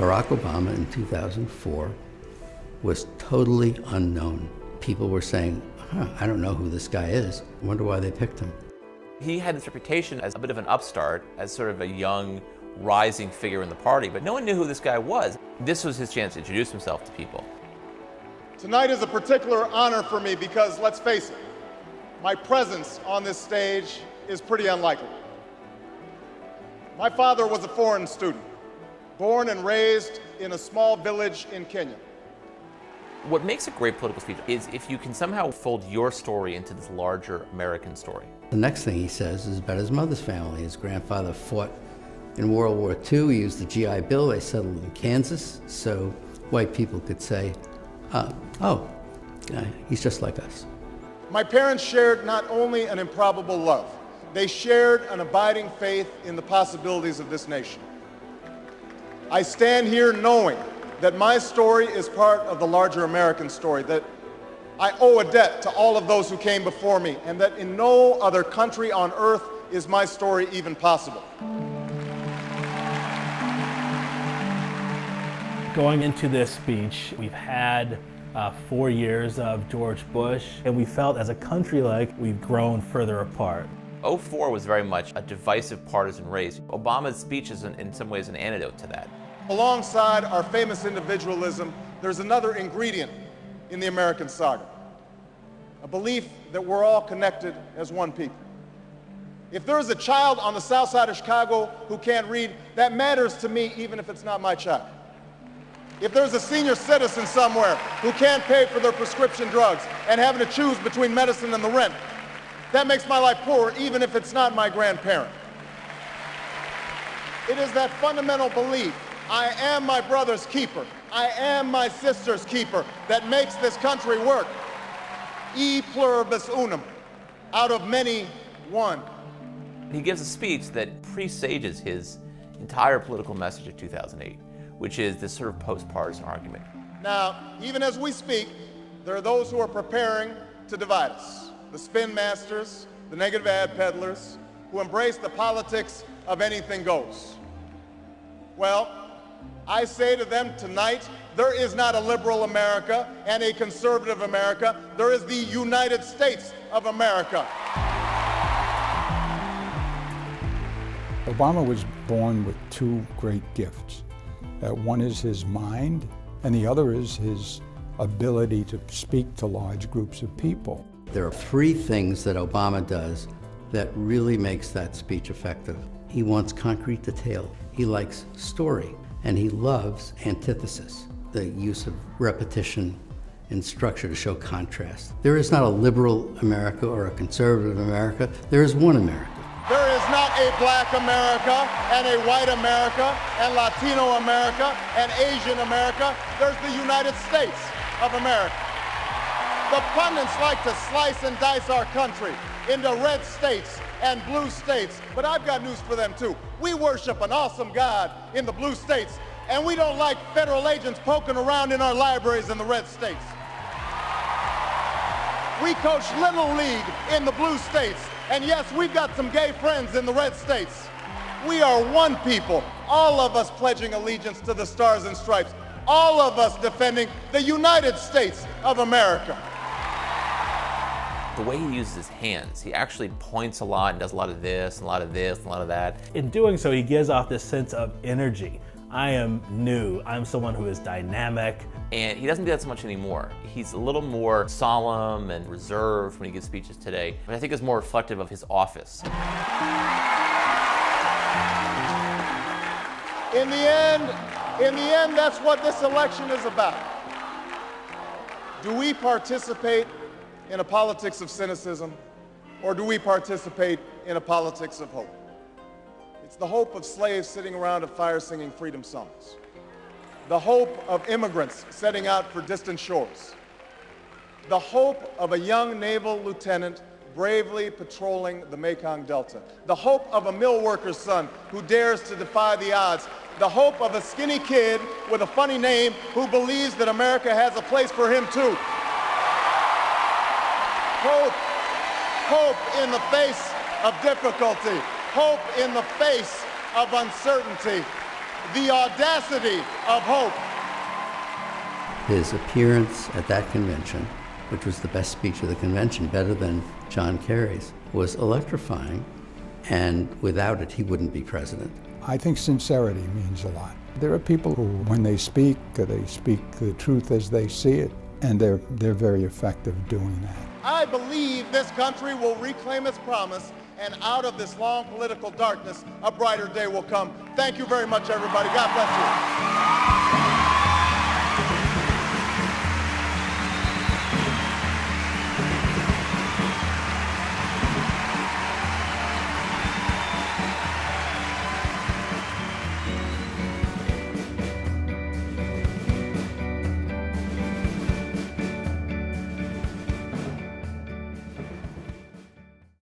Barack Obama in 2004 was totally unknown. People were saying, I don't know who this guy is. I wonder why they picked him. He had this reputation as a bit of an upstart, as sort of a young, rising figure in the party, but no one knew who this guy was. This was his chance to introduce himself to people. Tonight is a particular honor for me because, let's face it, my presence on this stage is pretty unlikely. My father was a foreign student, born and raised in a small village in Kenya. What makes a great political speech is if you can somehow fold your story into this larger American story. The next thing he says is about his mother's family. His grandfather fought in World War II. He used the GI Bill. They settled in Kansas, so white people could say, he's just like us. My parents shared not only an improbable love, they shared an abiding faith in the possibilities of this nation. I stand here knowing that my story is part of the larger American story, that I owe a debt to all of those who came before me, and that in no other country on earth is my story even possible. Going into this speech, we've had 4 years of George Bush, and we felt as a country like we've grown further apart. 2004 was very much a divisive partisan race. Obama's speech is in some ways an antidote to that. Alongside our famous individualism, there's another ingredient in the American saga, a belief that we're all connected as one people. If there is a child on the south side of Chicago who can't read, that matters to me even if it's not my child. If there's a senior citizen somewhere who can't pay for their prescription drugs and having to choose between medicine and the rent, that makes my life poor even if it's not my grandparent. It is that fundamental belief, I am my brother's keeper, I am my sister's keeper, that makes this country work. E pluribus unum, out of many, one. He gives a speech that presages his entire political message of 2008, which is this sort of post-partisan argument. Now, even as we speak, there are those who are preparing to divide us. The spin masters, the negative ad peddlers, who embrace the politics of anything goes. Well, I say to them tonight, there is not a liberal America and a conservative America. There is the United States of America. Obama was born with two great gifts. One is his mind, and the other is his ability to speak to large groups of people. There are three things that Obama does that really makes that speech effective. He wants concrete detail. He likes story. And he loves antithesis, the use of repetition and structure to show contrast. There is not a liberal America or a conservative America. There is one America. There is not a black America and a white America and Latino America and Asian America. There's the United States of America. The pundits like to slice and dice our country into red states and blue states, but I've got news for them too. We worship an awesome God in the blue states, and we don't like federal agents poking around in our libraries in the red states. We coach Little League in the blue states, and yes, we've got some gay friends in the red states. We are one people, all of us pledging allegiance to the Stars and Stripes, all of us defending the United States of America. The way he uses his hands, he actually points a lot and does a lot of this, and a lot of this, and a lot of that. In doing so, he gives off this sense of energy. I am new, I'm someone who is dynamic. And he doesn't do that so much anymore. He's a little more solemn and reserved when he gives speeches today, but I think it's more reflective of his office. In the end, that's what this election is about. Do we participate in a politics of cynicism, or do we participate in a politics of hope? It's the hope of slaves sitting around a fire singing freedom songs. The hope of immigrants setting out for distant shores. The hope of a young naval lieutenant bravely patrolling the Mekong Delta. The hope of a mill worker's son who dares to defy the odds. The hope of a skinny kid with a funny name who believes that America has a place for him too. Hope in the face of difficulty, hope in the face of uncertainty. the audacity of hope. His appearance at that convention, which was the best speech of the convention, better than John Kerry's, was electrifying, and without it, he wouldn't be president. I think sincerity means a lot. There are people who, when they speak the truth as they see it, and they're very effective doing that. I believe this country will reclaim its promise, and out of this long political darkness, a brighter day will come. Thank you very much, everybody. God bless you.